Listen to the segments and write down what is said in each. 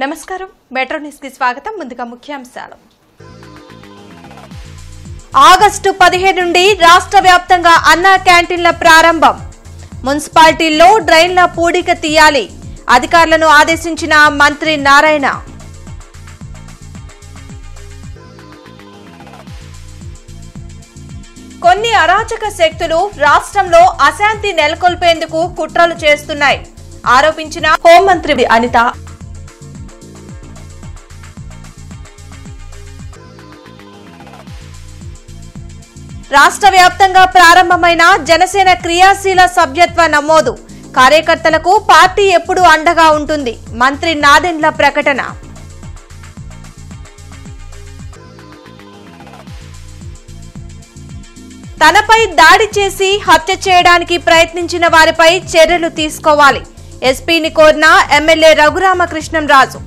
నమస్కారం metro news కి స్వాగతం ముందుగా ముఖ్యాంశాలు ఆగస్టు 15 నుండి రాష్ట్ర వ్యాప్తంగా అన్న క్యాంటీన్ల ప్రారంభం మున్సిపాలిటీల్లో డ్రైన్ల పూడిక తీయాలి అధికారులను ఆదేశించిన మంత్రి నారాయణ కొన్ని అరాచక శక్తులు రాష్ట్రంలో అశాంతి నెలకొల్పేందుకు కుట్రలు చేస్తున్నాయి ఆరోపించిన హోంమంత్రి అనిత రాష్ట్ర వ్యాప్తంగా ప్రారంభమైన జనసేన క్రియాశీల సభ్యత్వ నమోదు కార్యకర్తలకు పార్టీ ఎప్పుడూ అండగా ఉంటుంది మంత్రి నాదెండ్ల ప్రకటన తనపై దాడి చేసి హత్య చేయడానికి ప్రయత్నించిన వారిపై చర్యలు తీసుకోవాలి ఎస్పీని కోరిన ఎమ్మెల్యే రఘురామకృష్ణంరాజు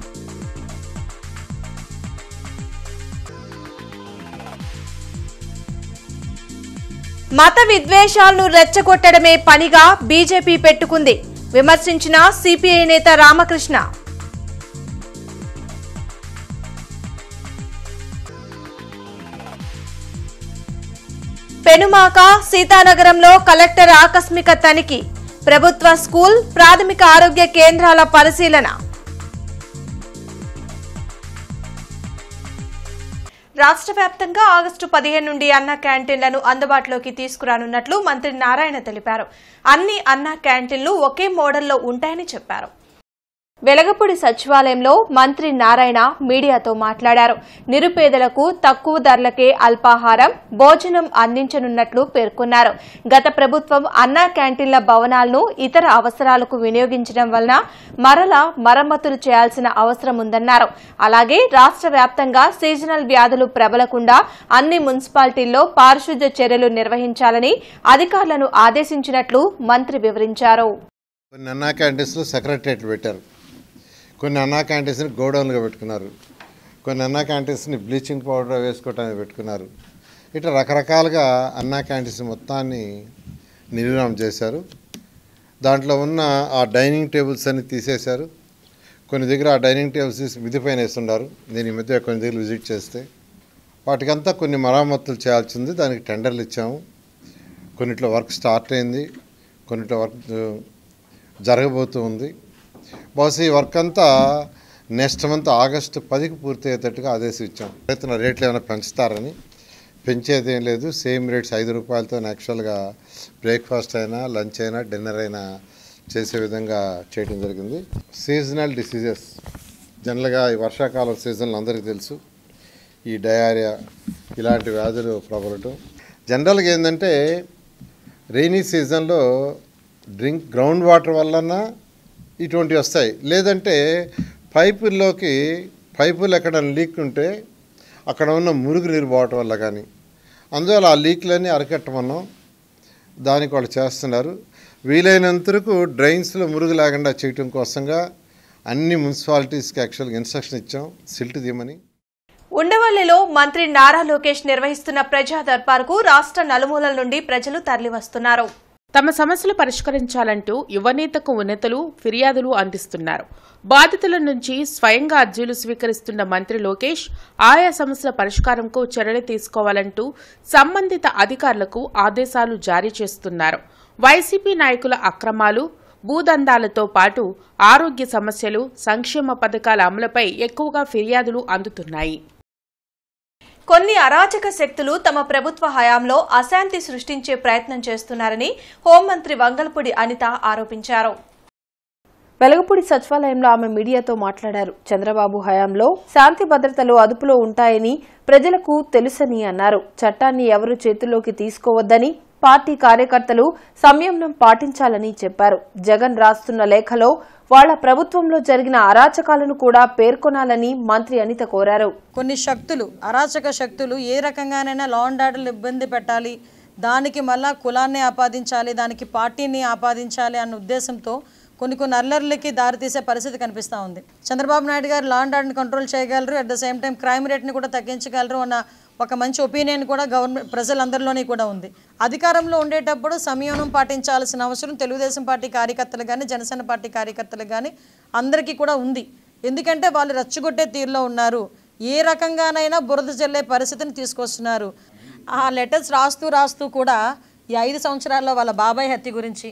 మత విద్వేషాలను రెచ్చగొట్టడమే పనిగా బీజేపీ పెట్టుకుంది విమర్శించిన సిపిఐ నేత రామకృష్ణ పెనుమాక సీతానగరంలో కలెక్టర్ ఆకస్మిక తనిఖీ ప్రభుత్వ స్కూల్ ప్రాథమిక ఆరోగ్య కేంద్రాల పరిశీలన రాష్ట్ర వ్యాప్తంగా ఆగస్టు 15 నుండి అన్న క్యాంటీన్లను అందుబాటులోకి తీసుకురానున్నట్లు మంత్రి నారాయణ తెలిపారు అన్ని అన్న క్యాంటీన్లు ఒకే మోడల్లో ఉంటాయని చెప్పారు వెలగపూడి సచివాలయంలో మంత్రి నారాయణ మీడియాతో మాట్లాడారు నిరుపేదలకు తక్కువ ధరలకే అల్పాహారం భోజనం అందించనున్నట్లు పేర్కొన్నారు గత ప్రభుత్వం అన్న క్యాంటీన్ల భవనాలను ఇతర అవసరాలకు వినియోగించడం వలన మరమ్మతులు చేయాల్సిన అవసరం ఉందన్నారు అలాగే రాష్ట్ర వ్యాప్తంగా సీజనల్ వ్యాధులు ప్రబలకుండా అన్ని మున్సిపాలిటీల్లో పారిశుద్ధ్య చర్యలు నిర్వహించాలని అధికారులను ఆదేశించినట్లు మంత్రి వివరించారు కొన్ని అన్నా క్యాంటీన్స్ని గోడౌన్లుగా పెట్టుకున్నారు కొన్ని అన్నా క్యాంటీన్స్ని బ్లీచింగ్ పౌడర్ వేసుకోవటానికి పెట్టుకున్నారు ఇట్లా రకరకాలుగా అన్నా క్యాంటీన్స్ మొత్తాన్ని నిర్వహణ చేశారు దాంట్లో ఉన్న ఆ డైనింగ్ టేబుల్స్ అన్ని తీసేశారు కొన్ని దగ్గర ఆ డైనింగ్ టేబుల్స్ తీసి మిద్ది పైన వేస్తున్నారు నేను ఈ మధ్య కొన్ని దగ్గర విజిట్ చేస్తే వాటికంతా కొన్ని మరమ్మతులు చేయాల్సి ఉంది దానికి టెండర్లు ఇచ్చాము కొన్నిట్లో వర్క్ స్టార్ట్ అయింది కొన్నిట్లో వర్క్ జరగబోతూ ఉంది బహుశా ఈ వర్క్ అంతా నెక్స్ట్ మంత్ ఆగస్టు 10కి పూర్తి అయ్యేటట్టుగా ఆదేశించాం రేట్లు ఏమైనా పెంచుతారని పెంచేది ఏం లేదు సేమ్ రేట్స్ 5 రూపాయలతో యాక్చువల్గా బ్రేక్ఫాస్ట్ అయినా లంచ్ అయినా డిన్నర్ అయినా చేసే విధంగా చేయడం జరిగింది సీజనల్ డిసీజెస్ జనరల్గా ఈ వర్షాకాలం సీజన్లో అందరికీ తెలుసు ఈ డయారియా ఇలాంటి వ్యాధులు ప్రబలటం జనరల్గా ఏంటంటే రెయినీ సీజన్లో గ్రౌండ్ వాటర్ వలన ఇటువంటివి వస్తాయి లేదంటే పైపులు ఎక్కడ లీక్ ఉంటే అక్కడ ఉన్న మురుగు నీరు పోవటం వల్ల కానీ అందువల్ల ఆ లీక్లన్నీ అరికట్టమన్నాం దానికి వాళ్ళు చేస్తున్నారు వీలైనంతరకు డ్రైన్స్లో మురుగు లేకుండా చేయటం కోసంగా అన్ని మున్సిపాలిటీస్కి యాక్చువల్గా ఇన్స్ట్రక్షన్ ఇచ్చాం సిల్ట్ తీయమని ఉండవల్లిలో మంత్రి నారా లోకేష్ నిర్వహిస్తున్న ప్రజా దర్బార్కు రాష్ట్ర నలుమూలల నుండి ప్రజలు తరలివస్తున్నారు తమ సమస్యలు పరిష్కరించాలంటూ యువనేతకు ఉన్నతులు ఫిర్యాదులు అందిస్తున్నారు బాధితుల నుంచి స్వయంగా అర్జీలు స్వీకరిస్తున్న మంత్రి లోకేష్ ఆయా సమస్యల పరిష్కారంకు చర్యలు తీసుకోవాలంటూ సంబంధిత అధికారులకు ఆదేశాలు జారీ చేస్తున్నారు వైసీపీ నాయకుల అక్రమాలు భూదందాలతో పాటు ఆరోగ్య సమస్యలు సంక్షేమ పథకాల అమలుపై ఎక్కువగా ఫిర్యాదులు అందుతున్నాయి కొన్ని అరాచక శక్తులు తమ ప్రభుత్వ హయాంలో అశాంతి సృష్టించే ప్రయత్నం చేస్తున్నారని హోంమంత్రి వంగల్పూడి అనిత ఆరోపించారు వెలగపూడి సచివాలయంలో ఆమె మీడియాతో మాట్లాడారు చంద్రబాబు హయాంలో శాంతి భద్రతలు అదుపులో ఉంటాయని ప్రజలకు తెలుసని అన్నారు చట్టాన్ని ఎవరు చేతుల్లోకి తీసుకోవద్దని పార్టీ కార్యకర్తలు సంయమనం పాటించాలని చెప్పారు జగన్ రాస్తున్న లేఖలో వాళ్ల ప్రభుత్వంలో జరిగిన అరాచకాలను కూడా పేర్కొనాలని మంత్రి అనిత కోరారు కొన్ని శక్తులు అరాచక శక్తులు ఏ రకంగానైనా లా అండ్ ఆర్డర్లు ఇబ్బంది పెట్టాలి దానికి మళ్ళా కులాన్ని ఆపాదించాలి దానికి పార్టీని ఆపాదించాలి అన్న ఉద్దేశంతో కొన్ని అల్లర్లకి దారితీసే పరిస్థితి కనిపిస్తూ ఉంది చంద్రబాబు నాయుడు గారు లా అండ్ ఆర్డర్ని కంట్రోల్ చేయగలరు at the same time crime రేట్ని కూడా తగ్గించగలరు అన్న ఒక మంచి ఒపీనియన్ కూడా గవర్నమెంట్ ప్రజలందరిలోనే కూడా ఉంది. అధికారంలో ఉండేటప్పుడు సంయమనం పాటించాల్సిన అవసరం తెలుగుదేశం పార్టీ కార్యకర్తలు కానీ జనసేన పార్టీ కార్యకర్తలు కానీ అందరికీ కూడా ఉంది. ఎందుకంటే వాళ్ళు రెచ్చగొట్టే తీరులో ఉన్నారు. ఏ రకంగానైనా బురద జల్లే పరిస్థితిని తీసుకొస్తున్నారు. ఆ లెటర్స్ రాస్తూ కూడా ఈ 5 సంవత్సరాల్లో వాళ్ళ బాబాయ్ హత్య గురించి,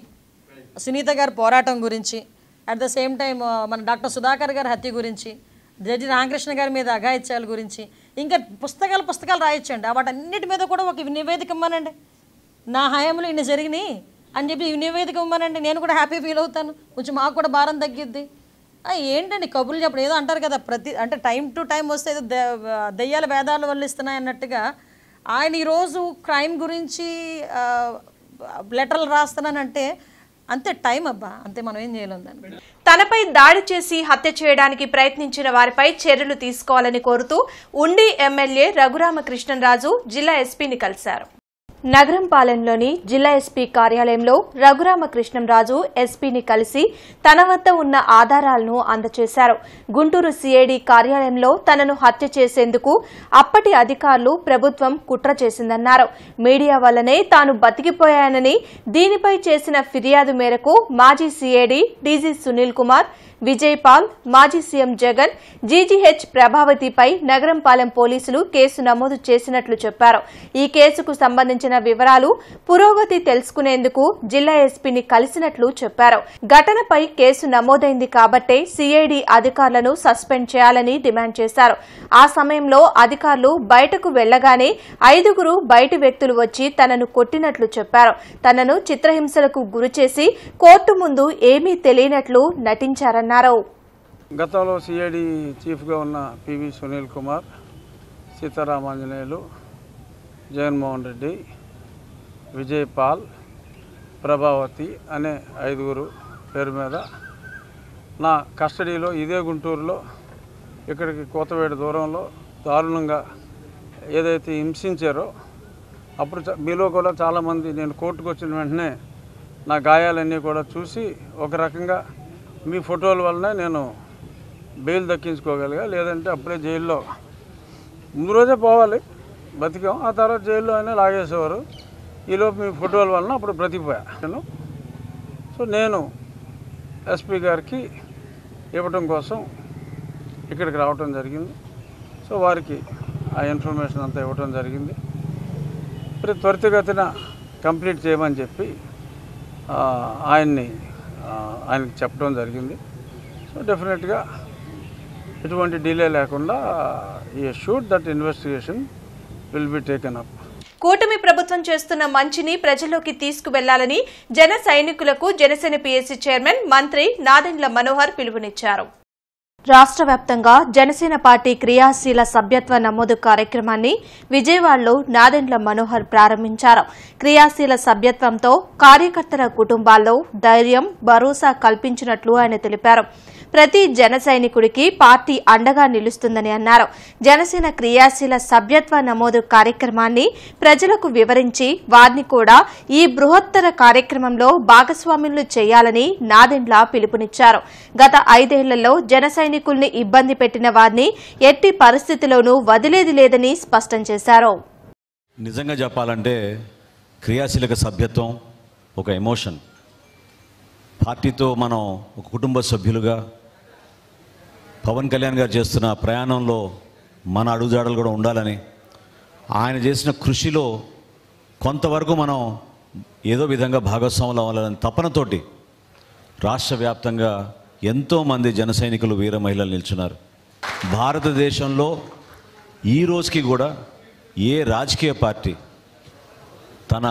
సునీత గారి పోరాటం గురించి, అట్ ద సేమ్ టైం మన డాక్టర్ సుధాకర్ గారి హత్య గురించి, జడ్జి రామకృష్ణ గారి మీద అఘాయిత్యాల గురించి, ఇంకా పుస్తకాలు రాయొచ్చండి. వాటన్నిటి మీద కూడా ఒక నివేదిక ఇవ్వమనండి. నా హయాంలో ఇన్ని జరిగినాయి అని చెప్పి ఈ నివేదిక ఇవ్వమనండి. నేను కూడా హ్యాపీ ఫీల్ అవుతాను. కొంచెం మాకు కూడా భారం తగ్గిద్ది. ఏంటండి కబుర్లు చెప్పడం? ఏదో అంటారు కదా, అంటే టైం టు టైం వస్తే ఏదో దెయ్యాల వేదాలు వల్లిస్తున్నాయి అన్నట్టుగా ఆయన ఈరోజు క్రైమ్ గురించి లెటర్లు రాస్తున్నానంటే అంతే టైం అబ్బా, అంతే, మనం ఏం చేయలేం దాన్ని. తనపై దాడి చేసి హత్య చేయడానికి ప్రయత్నించిన వారిపై చర్యలు తీసుకోవాలని కోరుతూ ఉండి ఎమ్మెల్యే రఘురామకృష్ణరాజు జిల్లా ఎస్పీని కలిశారు. నగరంపాలెంలోని జిల్లా ఎస్పీ కార్యాలయంలో రఘురామకృష్ణంరాజు ఎస్పీని కలిసి తన వద్ద ఉన్న ఆధారాలను అందజేశారు. గుంటూరు సిఐడి కార్యాలయంలో తనను హత్య చేసేందుకు అప్పటి అధికారులు ప్రభుత్వం కుట్ర చేసిందన్నారు. మీడియా వల్లనే తాను బతికిపోయానని, దీనిపై చేసిన ఫిర్యాదు మేరకు మాజీ CID DG Sunil Kumar, Vijay Paul, మాజీ సీఎం జగన్, జీజీహెచ్ ప్రభావతిపై నగరంపాలెం పోలీసులు కేసు నమోదు చేసినట్లు చెప్పారు. ఈ కేసుకు సంబంధించిన వివరాలు, పురోగతి తెలుసుకునేందుకు జిల్లా ఎస్పీని కలిసినట్లు చెప్పారు. ఘటనపై కేసు నమోదైంది కాబట్టే సిఐడి అధికారులను సస్పెండ్ చేయాలని డిమాండ్ చేశారు. ఆ సమయంలో అధికారులు బయటకు వెళ్లగానే 5 బయటి వ్యక్తులు వచ్చి తనను కొట్టినట్లు చెప్పారు. తనను చిత్రహింసలకు గురిచేసి కోర్టు ముందు ఏమీ తెలియనట్లు నటించారన్నారు. గతంలో సిఐడి చీఫ్గా ఉన్న పివి సునీల్ కుమార్, సీతారామాంజనేయులు, జగన్మోహన్ రెడ్డి, విజయ్ పాల్, ప్రభావతి అనే 5 పేరు మీద నా కస్టడీలో ఇదే గుంటూరులో ఇక్కడికి కోతవేడు దూరంలో దారుణంగా ఏదైతే హింసించారో అప్పుడు మీలో కూడా చాలామంది నేను కోర్టుకు వచ్చిన వెంటనే నా గాయాలన్నీ కూడా చూసి ఒక రకంగా మీ ఫోటోల వల్లనే నేను బెయిల్ దక్కించుకోగలిగా, లేదంటే అప్పుడే జైల్లో ముందు రోజే పోవాలి, బతికాం, ఆ తర్వాత జైల్లో అయినా లాగేసేవారు. ఈలోపు మీ ఫోటోల వలన అప్పుడు బ్రతికిపోయాను. సో నేను ఎస్పీ గారికి ఇవ్వటం కోసం ఇక్కడికి రావటం జరిగింది. సో వారికి ఆ ఇన్ఫర్మేషన్ అంతా ఇవ్వటం జరిగింది. త్వరితగతిన కంప్లీట్ చేయమని చెప్పి ఆయనకి చెప్పడం జరిగింది. సో డెఫినెట్గా ఎటువంటి డిలే లేకుండా ఈ shoot that investigation will be taken up. కూటమి ప్రభుత్వం చేస్తున్న మంచిని ప్రజల్లోకి తీసుకువెళ్లాలని జన సైనికులకు జనసేన పీఎస్సీ చైర్మన్ మంత్రి నాదెండ్ల మనోహర్ పిలుపునిచ్చారు. రాష్ట్ర వ్యాప్తంగా జనసేన పార్టీ క్రియాశీల సభ్యత్వ నమోదు కార్యక్రమాన్ని విజయవాడలో నాదెండ్ల మనోహర్ ప్రారంభించారు. క్రియాశీల సభ్యత్వంతో కార్యకర్తల కుటుంబాల్లో ధైర్యం, భరోసా కల్పించినట్లు ఆయన తెలిపారు. ప్రతి జన సైనికుడికి పార్టీ అండగా నిలుస్తుందని అన్నారు. జనసేన క్రియాశీల సభ్యత్వ నమోదు కార్యక్రమాన్ని ప్రజలకు వివరించి వారిని కూడా ఈ బృహత్తర కార్యక్రమంలో భాగస్వాములు చేయాలని నాదెండ్ల పిలుపునిచ్చారు. గత 5 ఏళ్లలో జన సైనికుల్ని ఇబ్బంది పెట్టిన వారిని ఎట్టి పరిస్థితిలోనూ వదిలేది లేదని స్పష్టం చేశారు. నిజంగా చెప్పాలంటే క్రియాశీలక సభ్యత్వం ఒక ఎమోషన్. పార్టీతో మనం ఒక కుటుంబ సభ్యులుగా పవన్ కళ్యాణ్ గారు చేస్తున్న ప్రయాణంలో మన అడుగుజాడలు కూడా ఉండాలని, ఆయన చేసిన కృషిలో కొంతవరకు మనం ఏదో విధంగా భాగస్వాములు అవ్వాలని తపనతోటి రాష్ట్ర వ్యాప్తంగా ఎంతోమంది జన సైనికులు, వీర మహిళలు నిల్చున్నారు. భారతదేశంలో ఈ రోజుకి కూడా ఏ రాజకీయ పార్టీ తన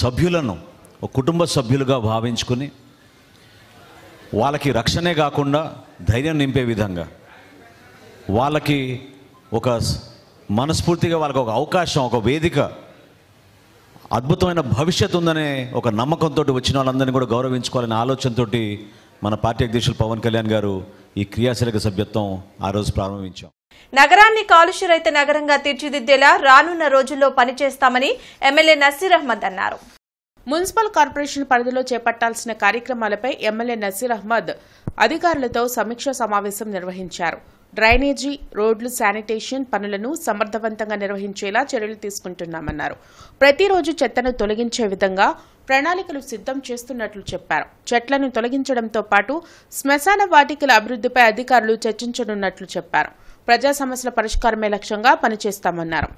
సభ్యులను ఒక కుటుంబ సభ్యులుగా భావించుకుని వాళ్ళకి రక్షణే కాకుండా ధైర్యం నింపే విధంగా, వాళ్ళకి ఒక మనస్ఫూర్తిగా వాళ్ళకి ఒక అవకాశం, ఒక వేదిక, అద్భుతమైన భవిష్యత్తు ఉందనే ఒక నమ్మకంతో వచ్చిన వాళ్ళందరినీ కూడా గౌరవించుకోవాలనే ఆలోచనతో మన పార్టీ అధ్యక్షులు పవన్ కళ్యాణ్ గారు ఈ క్రియాశీలక సభ్యత్వం ఆ రోజు ప్రారంభించాం. నగరాన్ని కాలుష్యరహిత నగరంగా తీర్చిదిద్దేలా రానున్న రోజుల్లో పనిచేస్తామని ఎమ్మెల్యే నసీర్ అహ్మద్ అన్నారు. మున్సిపల్ కార్పొరేషన్ పరిధిలో చేపట్టాల్సిన కార్యక్రమాలపై ఎమ్మెల్యే నసీర్ అహ్మద్ అధికారులతో సమీక్షా సమావేశం నిర్వహించారు. డ్రైనేజీ, రోడ్లు, శానిటేషన్ పనులను సమర్థవంతంగా నిర్వహించేలా చర్యలు తీసుకుంటున్నామన్నారు. ప్రతిరోజు చెత్తను తొలగించే విధంగా ప్రణాళికలు సిద్ధం చేస్తున్నట్లు చెప్పారు. చెట్లను తొలగించడంతో పాటు శ్మశాన వాటికల అభివృద్ధిపై అధికారులు చర్చించనున్నట్లు చెప్పారు. ప్రజా సమస్యల పరిష్కారమే లక్ష్యంగా పనిచేస్తామన్నారు.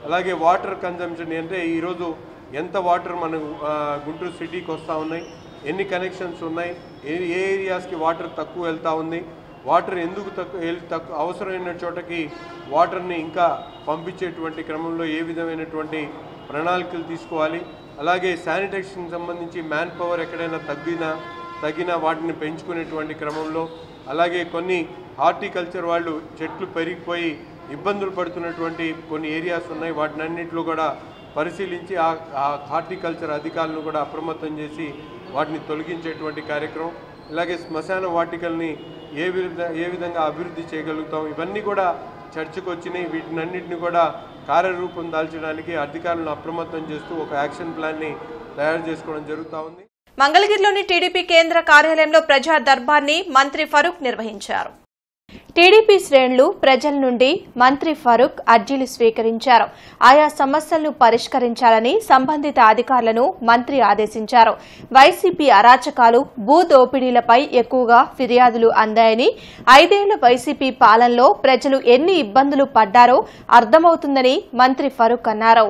అలాగే వాటర్ కన్జంప్షన్ అంటే ఈరోజు ఎంత వాటర్ మన గుంటూరు సిటీకి వస్తూ ఉన్నాయి, ఎన్ని కనెక్షన్స్ ఉన్నాయి, ఏ ఏరియాస్కి వాటర్ తక్కువ వెళ్తూ ఉంది, వాటర్ ఎందుకు తక్కువ అవసరమైన చోటకి వాటర్ని ఇంకా పంపించేటువంటి క్రమంలో ఏ విధమైనటువంటి ప్రణాళికలు తీసుకోవాలి. అలాగే శానిటేషన్కి సంబంధించి మ్యాన్ పవర్ ఎక్కడైనా తగ్గిన వాటిని పెంచుకునేటువంటి క్రమంలో, అలాగే కొన్ని హార్టికల్చర్ వాళ్ళు చెట్లు పెరిగిపోయి ఇబ్బందులు పడుతున్నటువంటి కొన్ని ఏరియాస్ ఉన్నాయి. వాటినన్నింటిలో కూడా పరిశీలించి ఆ హార్టికల్చర్ అధికారులను కూడా అప్రమత్తం చేసి వాటిని తొలగించేటువంటి కార్యక్రమం. అలాగే శ్మశాన వాటికల్ని ఏ విధంగా అభివృద్ధి చేయగలుగుతాం, ఇవన్నీ కూడా చర్చకు వచ్చినాయి. వీటినన్నింటినీ కూడా కార్యరూపం దాల్చడానికి అధికారులను అప్రమత్తం చేస్తూ ఒక యాక్షన్ ప్లాన్ని తయారు చేసుకోవడం జరుగుతూ ఉంది. మంగళగిరిలోని టీడీపీ కేంద్ర కార్యాలయంలో ప్రజా దర్బార్ని మంత్రి ఫరూక్ నిర్వహించారు. టీడీపీ శ్రేణులు ప్రజల నుండి మంత్రి ఫరూక్ అర్జీలు స్వీకరించారు. ఆయా సమస్యలను పరిష్కరించాలని సంబంధిత అధికారులను మంత్రి ఆదేశించారు. వైసీపీ అరాచకాలు, భూ దోపిడీలపై ఎక్కువగా ఫిర్యాదులు అందాయని, 5 ఏళ్ల వైసీపీ పాలనలో ప్రజలు ఎన్ని ఇబ్బందులు పడ్డారో అర్థమవుతుందని మంత్రి ఫరూక్ అన్నారు.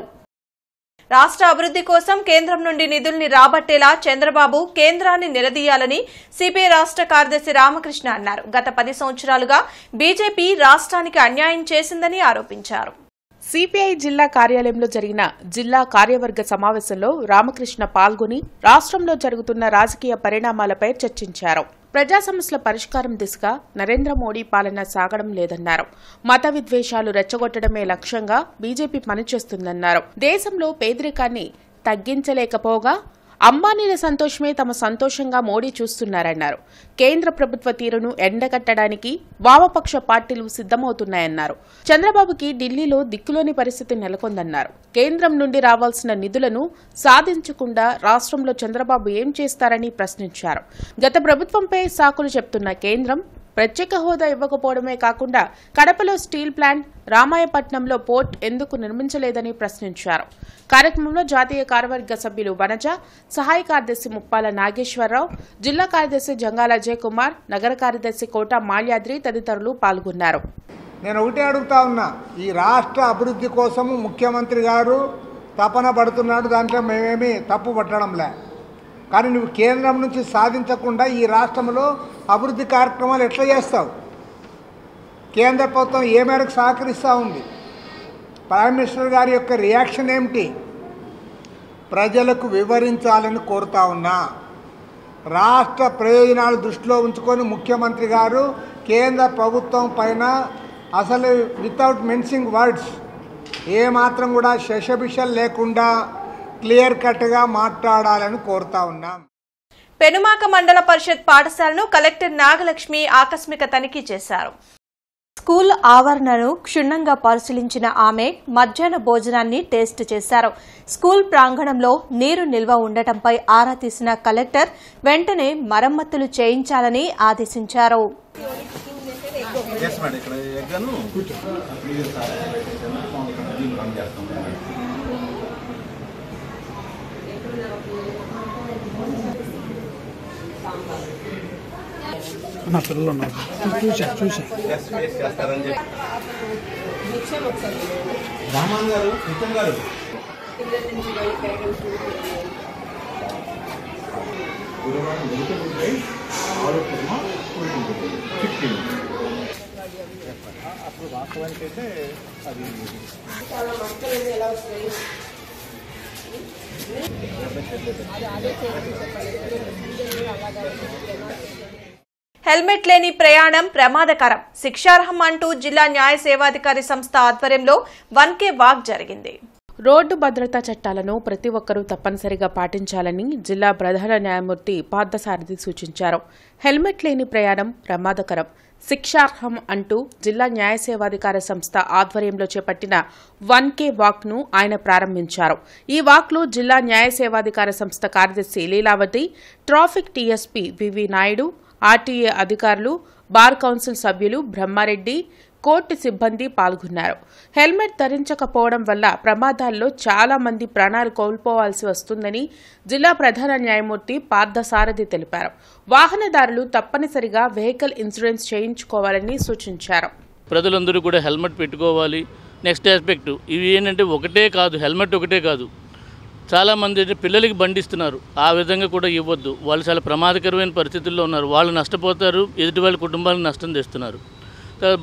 రాష్ట్ర అభివృద్ధి కోసం కేంద్రం నుండి నిధుల్ని రాబట్టేలా చంద్రబాబు కేంద్రాన్ని నిలదీయాలని సిపిఐ రాష్ట్ర కార్యదర్శి రామకృష్ణ అన్నారు. గత 10 సంవత్సరాలుగా బీజేపీ రాష్ట్రానికి అన్యాయం చేసిందని ఆరోపించారు. సిపిఐ జిల్లా కార్యాలయంలో జరిగిన జిల్లా కార్యవర్గ సమావేశంలో రామకృష్ణ పాల్గొని రాష్ట్రంలో జరుగుతున్న రాజకీయ పరిణామాలపై చర్చించారు. ప్రజా సమస్యల పరిష్కారం దిశగా నరేంద్ర మోడీ పాలన సాగడం లేదన్నారు. మత విద్వేషాలు రెచ్చగొట్టడమే లక్ష్యంగా బీజేపీ పనిచేస్తుందన్నారు. దేశంలో పేదరికాన్ని తగ్గించలేకపోగా అంబానీల సంతోషమే తమ సంతోషంగా మోడీ చూస్తున్నారన్నారు. కేంద్ర ప్రభుత్వ తీరును ఎండగట్టడానికి వామపక్ష పార్టీలు సిద్దమవుతున్నాయన్నారు. చంద్రబాబుకి ఢిల్లీలో దిక్కులోని పరిస్థితి నెలకొందన్నారు. కేంద్రం నుండి రావాల్సిన నిధులను సాధించకుండా రాష్ట్రంలో చంద్రబాబు ఏం చేస్తారని ప్రశ్నించారు. గత ప్రభుత్వంపై సాకులు చెప్తున్న కేంద్రం ప్రత్యేక హోదా ఇవ్వకపోవడమే కాకుండా కడపలో స్టీల్ ప్లాంట్, రామాయపట్నంలో పోర్ట్ ఎందుకు నిర్మించలేదని ప్రశ్నించారు. కార్యక్రమంలో జాతీయ కార్యవర్గ సభ్యులు వనజ, సహాయ కార్యదర్శి ముప్పాల నాగేశ్వరరావు, జిల్లా కార్యదర్శి జంగాల అజయ్ కుమార్, నగర కార్యదర్శి కోట మాల్యాద్రి తదితరులు పాల్గొన్నారు. నేను ఒకటే అడుగుతా ఉన్నా, ఈ రాష్ట్ర అభివృద్ధి కోసము ముఖ్యమంత్రి గారు తపన పడుతున్నాడు, దాంట్లో మేమేమీ తప్పు పట్టడంలే. కానీ నువ్వు కేంద్రం నుంచి సాధించకుండా ఈ రాష్ట్రంలో అభివృద్ధి కార్యక్రమాలు ఎట్లా చేస్తావు? కేంద్ర ప్రభుత్వం ఏ మేరకు సహకరిస్తూ ఉంది? ప్రైమ్ మినిస్టర్ గారి యొక్క రియాక్షన్ ఏమిటి? ప్రజలకు వివరించాలని కోరుతా ఉన్నా. రాష్ట్ర ప్రయోజనాలు దృష్టిలో ఉంచుకొని ముఖ్యమంత్రి గారు కేంద్ర ప్రభుత్వం పైన అసలు వితౌట్ మెన్షనింగ్ వర్డ్స్ ఏమాత్రం కూడా శశబిషలు లేకుండా క్లియర్ కట్గా మాట్లాడాలని కోరుతా ఉన్నాం. పెనుమాక మండల పరిషత్ పాఠశాలను కలెక్టర్ నాగలక్ష్మి ఆకస్మిక తనిఖీ చేశారు. స్కూల్ ఆవరణను క్షుణ్ణంగా పరిశీలించిన ఆమె మధ్యాహ్న భోజనాన్ని టేస్ట్ చేశారు. స్కూల్ ప్రాంగణంలో నీరు నిల్వ ఉండటంపై ఆరా తీసిన కలెక్టర్ వెంటనే మరమ్మతులు చేయించాలని ఆదేశించారు. నా పిల్లలు ఉన్నారు, చూసా రామాన్ గారు, నిత్యం గారు అప్పుడు వాస్తవానికి అయితే అది హెల్మెట్ లేని ప్రయాణం ప్రమాదకరం, శిక్షార్హం అంటూ జిల్లా న్యాయ సేవాధికారి సంస్థ ఆధ్వర్యంలో 1K వాక్ జరిగింది. రోడ్డు భద్రతా చట్టాలను ప్రతి ఒక్కరూ తప్పనిసరిగా పాటించాలని జిల్లా ప్రధాన న్యాయమూర్తి పార్థసారథి సూచించారు. హెల్మెట్ లేని ప్రయాణం ప్రమాదకరం, శిక్షార్హం అంటూ జిల్లా న్యాయ సేవాధికార సంస్థ ఆధ్వర్యంలో చేపట్టిన 1K వాక్ను ఆయన ప్రారంభించారు. ఈ వాక్లో జిల్లా న్యాయ సేవాధికార సంస్థ కార్యదర్శి లీలావతి, ట్రాఫిక్ టీఎస్పీ వివి నాయుడు, ఆర్టీఏ అధికారులు, బార్ కౌన్సిల్ సభ్యులు బ్రహ్మారెడ్డి, కోర్టు సిబ్బంది పాల్గొన్నారు. హెల్మెట్ ధరించకపోవడం వల్ల ప్రమాదాల్లో చాలా మంది ప్రాణాలు కోల్పోవాల్సి వస్తుందని జిల్లా ప్రధాన న్యాయమూర్తి పార్థసారథి తెలిపారు. వాహనదారులు తప్పనిసరిగా వెహికల్ ఇన్సూరెన్స్ చేయించుకోవాలని సూచించారు. ప్రజలందరూ కూడా హెల్మెట్ పెట్టుకోవాలి. నెక్స్ట్ ఆస్పెక్ట్ ఇవి ఏంటంటే ఒకటే కాదు, హెల్మెట్ ఒకటే కాదు, చాలామంది అయితే పిల్లలకి బండిస్తున్నారు, ఆ విధంగా కూడా ఇవ్వద్దు. వాళ్ళు చాలా ప్రమాదకరమైన పరిస్థితుల్లో ఉన్నారు, వాళ్ళు నష్టపోతారు, ఎదుటి వాళ్ళ కుటుంబాలకు నష్టం తెస్తున్నారు.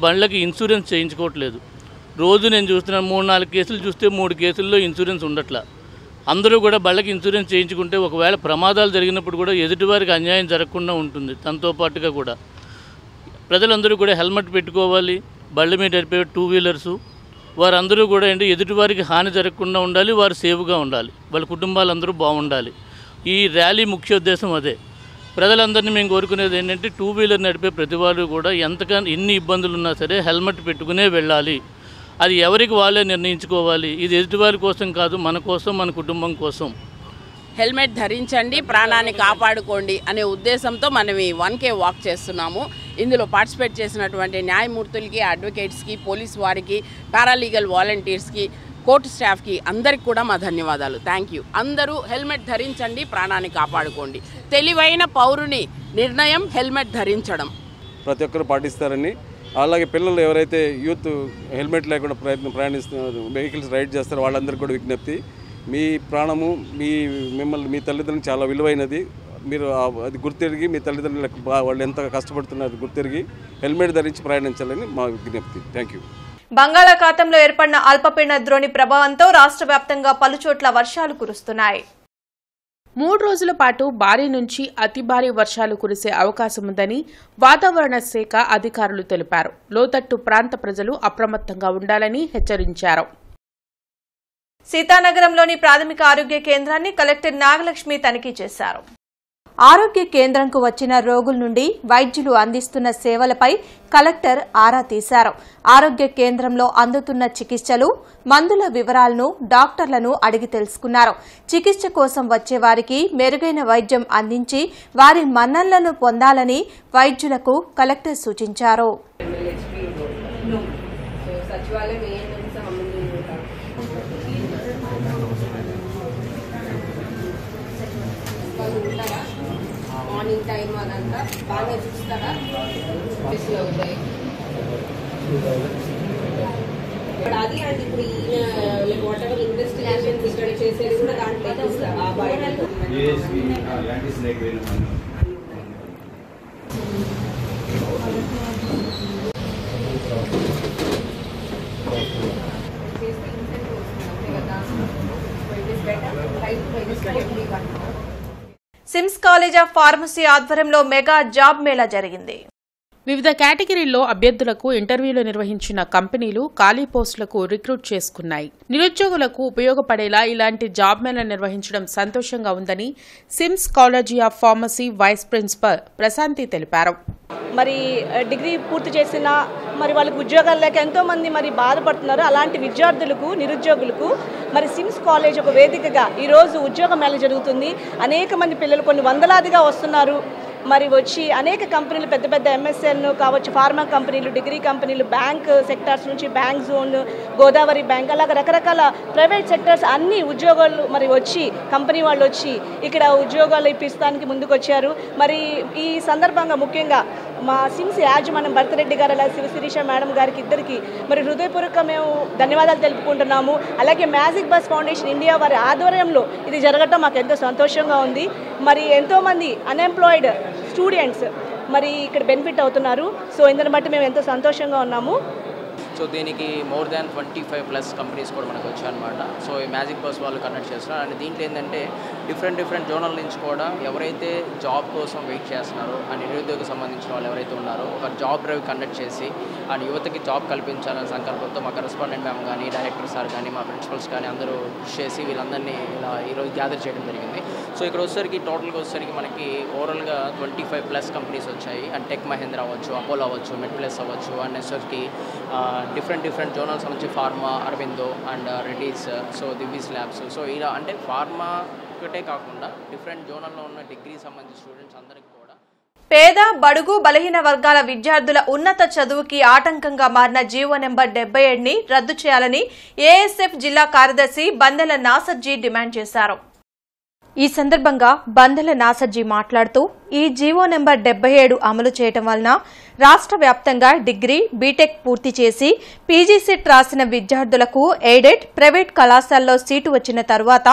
బండ్లకి ఇన్సూరెన్స్ చేయించుకోవట్లేదు. రోజు నేను చూస్తున్నాను 3-4 కేసులు చూస్తే 3 కేసుల్లో ఇన్సూరెన్స్ ఉండట్లా. అందరూ కూడా బళ్ళకి ఇన్సూరెన్స్ చేయించుకుంటే ఒకవేళ ప్రమాదాలు జరిగినప్పుడు కూడా ఎదుటివారికి అన్యాయం జరగకుండా ఉంటుంది. దాంతో పాటుగా కూడా ప్రజలందరూ కూడా హెల్మెట్ పెట్టుకోవాలి. బళ్ళ మీద నడిపే 2 వీలర్సు వారందరూ కూడా ఎదుటివారికి హాని జరగకుండా ఉండాలి, వారు సేఫ్గా ఉండాలి, వాళ్ళ కుటుంబాలందరూ బాగుండాలి. ఈ ర్యాలీ ముఖ్య ఉద్దేశం అదే. ప్రజలందరినీ మేము కోరుకునేది ఏంటంటే 2 వీలర్ నడిపే ప్రతి వాళ్ళు కూడా ఎన్ని ఇబ్బందులు ఉన్నా సరే హెల్మెట్ పెట్టుకునే వెళ్ళాలి. అది ఎవరికి వాళ్ళే నిర్ణయించుకోవాలి. ఇది ఎదుటివారి కోసం కాదు, మన కోసం, మన కుటుంబం కోసం. హెల్మెట్ ధరించండి, ప్రాణాన్ని కాపాడుకోండి అనే ఉద్దేశంతో మనం ఈ 1K వాక్ చేస్తున్నాము. ఇందులో పార్టిసిపేట్ చేసినటువంటి న్యాయమూర్తులకి, అడ్వకేట్స్కి, పోలీస్ వారికి, పారాలీగల్ వాలంటీర్స్కి, కోర్టు స్టాఫ్కి అందరికి కూడా మా ధన్యవాదాలు. Thank you. అందరూ హెల్మెట్ ధరించండి, ప్రాణాన్ని కాపాడుకోండి. తెలివైన పౌరుని నిర్ణయం హెల్మెట్ ధరించడం. ప్రతి ఒక్కరు పాటిస్తారని, అలాగే పిల్లలు ఎవరైతే యూత్ హెల్మెట్ లేకుండా ప్రయాణిస్తున్నారు, వెహికల్స్ రైడ్ చేస్తారో వాళ్ళందరికీ కూడా విజ్ఞప్తి, మీ ప్రాణము మీ తల్లిదండ్రులు చాలా విలువైనది. మీరు అది గుర్తెరిగి మీ తల్లిదండ్రులకు వాళ్ళు ఎంత కష్టపడుతున్నారు గుర్తెరిగి హెల్మెట్ ధరించి ప్రయాణించాలని మా విజ్ఞప్తి. Thank you. బంగాళాఖాతంలో ఏర్పడిన అల్పపీడన ద్రోణి ప్రభావంతో రాష్ట్ర వ్యాప్తంగా పలుచోట్ల వర్షాలు కురుస్తున్నాయి. 3 రోజుల పాటు భారీ నుంచి అతి భారీ వర్షాలు కురిసే అవకాశముందని వాతావరణ శాఖ అధికారులు తెలిపారు. లోతట్టు ప్రాంత ప్రజలు అప్రమత్తంగా ఉండాలని హెచ్చరించారు. సీతానగరంలోని ప్రాథమిక ఆరోగ్య కేంద్రాన్ని కలెక్టర్ నాగలక్ష్మి తనిఖీ చేశారు. ఆరోగ్య కేంద్రంకు వచ్చిన రోగుల నుండి వైద్యులు అందిస్తున్న సేవలపై కలెక్టర్ ఆరా తీశారు. ఆరోగ్య కేంద్రంలో అందుతున్న చికిత్సలు, మందుల వివరాలను డాక్టర్లను అడిగి తెలుసుకున్నారు. చికిత్స కోసం వచ్చే వారికి మెరుగైన వైద్యం అందించి వారి మన్ననలను పొందాలని వైద్యులకు కలెక్టర్ సూచించారు. మార్నింగ్ టైం అదంతా బాగా చూస్తారా? అది అండ్ ఇప్పుడు ఈయన వాట్ ఎవర్ ఇన్వెస్టిగేషన్ ఇక్కడ చేసేది కూడా దాంట్లో ఇస్తారు. ఆ బయట సిమ్స్ కాలేజ్ ఆఫ్ ఫార్మసీ ఆధ్వర్యంలో మెగా జాబ్ మేళా జరిగింది. వివిధ కేటగిరీల్లో అభ్యర్థులకు ఇంటర్వ్యూలు నిర్వహించిన కంపెనీలు ఖాళీ పోస్టులకు రిక్రూట్ చేసుకున్నాయి. నిరుద్యోగులకు ఉపయోగపడేలా ఇలాంటి జాబ్ మేళా నిర్వహించడం సంతోషంగా ఉందని SIMS college of pharmacy vice principal Prashanti తెలిపారు. మరి డిగ్రీ పూర్తి చేసిన మరి వాళ్ళకి ఉద్యోగాలు లేక ఎంతోమంది మరి బాధపడుతున్నారు. అలాంటి విద్యార్థులకు, నిరుద్యోగులకు మరి సిమ్స్ కాలేజ్ ఒక వేదికగా ఈరోజు ఉద్యోగ మేళ జరుగుతుంది. అనేక మంది పిల్లలు కొన్ని వందలాదిగా వస్తున్నారు. మరి వచ్చి అనేక కంపెనీలు, పెద్ద పెద్ద ఎంఎస్ఎన్ కావచ్చు, ఫార్మా కంపెనీలు, డిగ్రీ కంపెనీలు, బ్యాంక్ సెక్టార్స్ నుంచి బ్యాంక్ జోన్, గోదావరి బ్యాంక్, అలాగే రకరకాల ప్రైవేట్ సెక్టార్స్ అన్ని ఉద్యోగాలు మరి వచ్చి కంపెనీ వాళ్ళు వచ్చి ఇక్కడ ఉద్యోగాలు ఇప్పిస్తానికి ముందుకు వచ్చారు. మరి ఈ సందర్భంగా ముఖ్యంగా మా సిమ్స్ యాజమాన్యం భరతరెడ్డి గారు అలాగే శివశిరీష మేడం గారికి ఇద్దరికి మరి హృదయపూర్వక మేము ధన్యవాదాలు తెలుపుకుంటున్నాము. అలాగే మ్యాజిక్ బస్ ఫౌండేషన్ ఇండియా వారి ఆధ్వర్యంలో ఇది జరగటం మాకు ఎంతో సంతోషంగా ఉంది. మరి ఎంతోమంది అన్ఎంప్లాయిడ్ స్టూడెంట్స్ మరి ఇక్కడ బెనిఫిట్ అవుతున్నారు. సో ఇందుని బట్టి మేము ఎంతో సంతోషంగా ఉన్నాము. సో దీనికి మోర్ దాన్ 25+ కంపెనీస్ కూడా మనకు వచ్చాయన్నమాట. సో ఈ మ్యాజిక్ బస్ వాళ్ళు కండక్ట్ చేస్తున్నారు. అండ్ దీంట్లో ఏంటంటే డిఫరెంట్ జోనల్ నుంచి కూడా ఎవరైతే జాబ్ కోసం వెయిట్ చేస్తున్నారో ఆ నిరుద్యోగకు సంబంధించిన వాళ్ళు ఎవరైతే ఉన్నారో ఒక జాబ్ డ్రైవ్ కండక్ట్ చేసి ఆ యువతకి జాబ్ కల్పించాలనే సంకల్పంతో మా కరెస్పాండెంట్ మ్యామ్ కానీ, డైరెక్టర్ సార్ కానీ, మా ప్రిన్సిపల్స్ కానీ అందరూ చేసి వీళ్ళందరినీ ఇలా ఈరోజు గ్యాదర్ చేయడం జరిగింది. సో ఇక్కడ వచ్చేసరికి టోటల్గా వచ్చేసరికి మనకి ఓవరాల్గా 25+ కంపెనీస్ వచ్చాయి. అండ్ టెక్ మహేంద్ర అవ్వచ్చు, అపోలో అవ్వచ్చు, మెడ్ప్లస్ అవ్వచ్చు, అండ్ నెక్స్ట్కి డిఫరెంట్ జోనల్స్ నుంచి pharma, Aurobindo and Reddy's, so Divi's labs. So ఇలా అంటే ఫార్మా ఒకటే కాకుండా డిఫరెంట్ జోనల్లో ఉన్న డిగ్రీ సంబంధించిన స్టూడెంట్స్ అందరికీ కూడా పేద బడుగు బలహీన వర్గాల విద్యార్థుల ఉన్నత చదువుకి ఆటంకంగా మారిన జీవో నెంబర్ 77ని రద్దు చేయాలని ఏఎస్ఎఫ్ జిల్లా కార్యదర్శి బందెల నాసర్జీ డిమాండ్ చేశారు. ఈ సందర్భంగా బందెల నాసర్జీ మాట్లాడుతూ ఈ జీవో నెంబర్ 77 అమలు చేయడం వలన రాష్ట్ర వ్యాప్తంగా డిగ్రీ బీటెక్ పూర్తి చేసి పీజీ సెట్ రాసిన విద్యార్థులకు ఎయిడెడ్ ప్రైవేట్ కళాశాలలో సీటు వచ్చిన తరువాత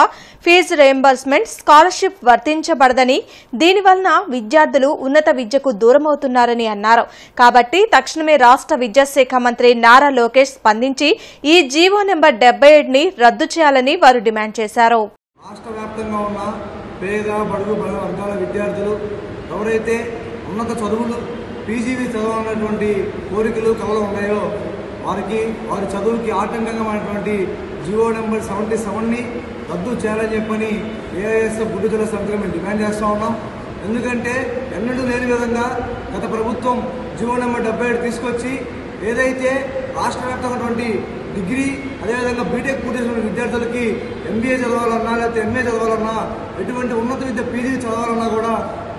ఫీజు రీయింబర్స్మెంట్ స్కాలర్షిప్ వర్తించబడదని దీనివలన విద్యార్థులు ఉన్నత విద్యకు దూరమవుతున్నారని అన్నారు. కాబట్టి తక్షణమే రాష్ట్ర విద్యాశాఖ మంత్రి నారా లోకేష్ స్పందించి ఈ జీవో నెంబర్ 77ని రద్దు చేయాలని వారు డిమాండ్ చేశారు. రాష్ట్ర వ్యాప్తంగా ఉన్న పేద బడుగు బలహీన వర్గాల విద్యార్థులు ఎవరైతే ఉన్నత చదువులు పీజీవి చదవాలన్నటువంటి కోరికలు కలలు ఉన్నాయో వారి చదువుకి ఆటంకంగా ఉన్నటువంటి జీవో నెంబర్ 77ని రద్దు చేయాలని చెప్పని ఏఐఎస్ఎఫ్ గుంటూరు జిల్లా సమితిగా మేము డిమాండ్ చేస్తూ ఉన్నాం. ఎందుకంటే ఎన్నడూ లేని విధంగా గత ప్రభుత్వం జీవో నెంబర్ 77 తీసుకొచ్చి ఏదైతే రాష్ట్ర వ్యాప్తంగా డిగ్రీ అదేవిధంగా బీటెక్ పూర్తి చేసిన విద్యార్థులకి ఎంబీఏ చదవాలన్నా లేకపోతే ఎంఏ చదవాలన్నా ఎటువంటి ఉన్నత విద్య పీజీ చదవాలన్నా కూడా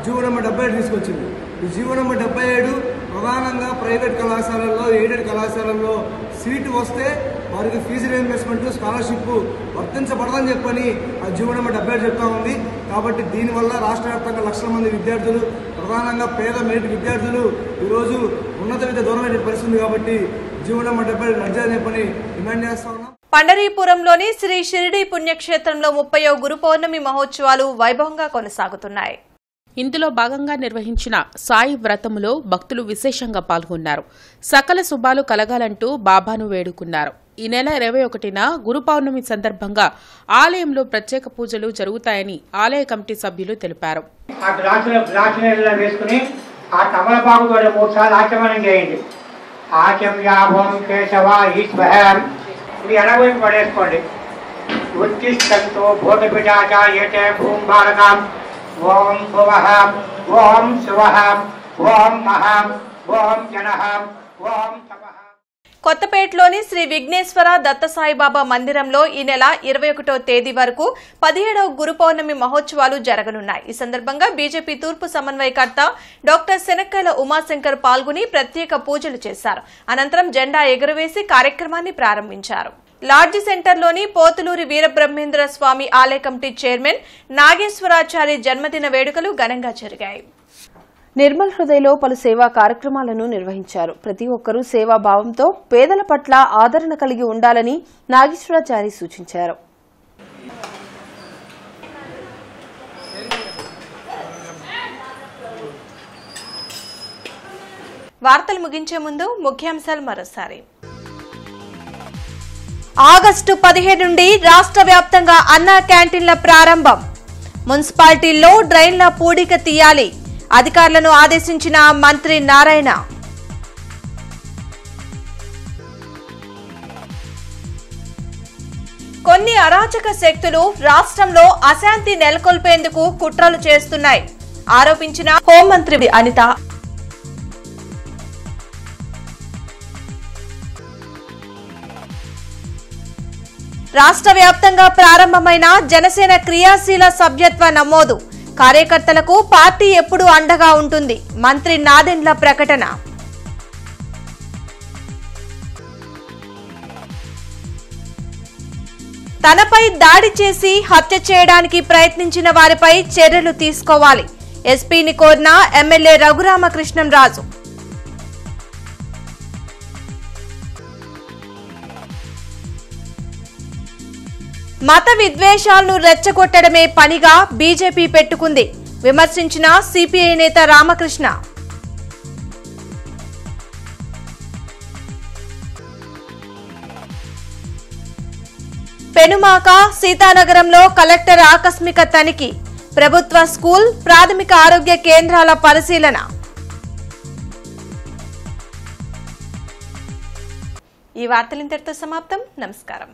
జీవో నెంబర్ 77 తీసుకొచ్చింది. ఈ జీవో నెంబర్ 77 ప్రధానంగా ప్రైవేట్ కళాశాలల్లో ఎయిడెడ్ కళాశాలల్లో సీటు వస్తే వారికి ఫీజు రీయింబర్స్మెంట్ స్కాలర్షిప్ వర్తించబడదని చెప్పని ఆ జీవో నెంబర్ 77 చెప్తా ఉంది. కాబట్టి దీనివల్ల రాష్ట్ర వ్యాప్తంగా లక్షల మంది విద్యార్థులు ప్రధానంగా పేద మెరిట్ విద్యార్థులు ఈరోజు ఉన్నత విద్య దూరమైన పరిస్థితి. కాబట్టి జీవో నెంబర్ 77 రద్దు చేయాలని చెప్పని డిమాండ్ చేస్తా ఉన్నాం. పండరీపురంలోని శ్రీ షిరిడి పుణ్యక్షేత్రంలో 30వ గురు పౌర్ణమి మహోత్సవాలు వైభవంగా కొనసాగుతున్నాయి. ఇందులో భాగంగా నిర్వహించిన సాయి వ్రతములో భక్తులు విశేషంగా పాల్గొన్నారు. సకల శుభాలు కలగాలంటూ బాబాను వేడుకున్నారు. ఈ నెల 21న గురు పౌర్ణమి సందర్భంగా ఆలయంలో ప్రత్యేక పూజలు జరుగుతాయని ఆలయ కమిటీ సభ్యులు తెలిపారు. ఓం భువః ఓం శివః ఓం మహః ఓం జనః ఓం తపః. కొత్తపేటలోని శ్రీ విఘ్నేశ్వర దత్త సాయిబాబా మందిరంలో ఈ నెల 21వ తేదీ వరకు 17వ గురు పౌర్ణమి మహోత్సవాలు జరగనున్నాయి. ఈ సందర్భంగా బీజేపీ తూర్పు సమన్వయకర్త డాక్టర్ శనక్కాయల ఉమాశంకర్ పాల్గొని ప్రత్యేక పూజలు చేశారు. అనంతరం జెండా ఎగురవేసి కార్యక్రమాన్ని ప్రారంభించారు. లాడ్జి సెంటర్లోని పోతులూరి వీరబ్రహ్మేంద్ర స్వామి ఆలయ కమిటీ చైర్మన్ నాగేశ్వరాచారి జన్మదిన వేడుకలు ఘనంగా జరిగాయి. నిర్మల్ హృదయలో పలు సేవా కార్యక్రమాలను నిర్వహించారు. ప్రతి ఒక్కరూ సేవాభావంతో పేదల పట్ల ఆదరణ కలిగి ఉండాలని నాగేశ్వరాచారి సూచించారు. వార్తలు ముగించే ముందు ముఖ్యాంశాలు మరోసారి. ఆగస్టు 15 నుండి రాష్ట్ర వ్యాప్తంగా అన్నా క్యాంటీన్ల ప్రారంభం. మున్సిపాలిటీల్లో డ్రైన్ల పూడిక తీయాలి. అధికారులను ఆదేశించిన మంత్రి నారాయణ. కొన్ని అరాచక శక్తులు రాష్ట్రంలో అశాంతి నెలకొల్పేందుకు కుట్రలు చేస్తున్నాయి ఆరోపించిన హోంమంత్రి అనిత. రాష్ట్ర వ్యాప్తంగా ప్రారంభమైన జనసేన క్రియాశీల సభ్యత్వ నమోదు. కార్యకర్తలకు పార్టీ ఎప్పుడూ అండగా ఉంటుంది. మంత్రి నాదెండ్ల ప్రకటన. తనపై దాడి చేసి హత్య చేయడానికి ప్రయత్నించిన వారిపై చర్యలు తీసుకోవాలి. ఎస్పీని కోరిన ఎమ్మెల్యే రఘురామకృష్ణంరాజు. మత విద్వేషాలను రెచ్చగొట్టడమే పనిగా బీజేపీ పెట్టుకుంది విమర్శించిన సిపిఐ నేత రామకృష్ణ. పెనుమాక సీతానగరంలో కలెక్టర్ ఆకస్మిక తనిఖీ. ప్రభుత్వ స్కూల్ ప్రాథమిక ఆరోగ్య కేంద్రాల పరిశీలన. ఈ వార్తలు ఇంతటితో సమాప్తం. నమస్కారం.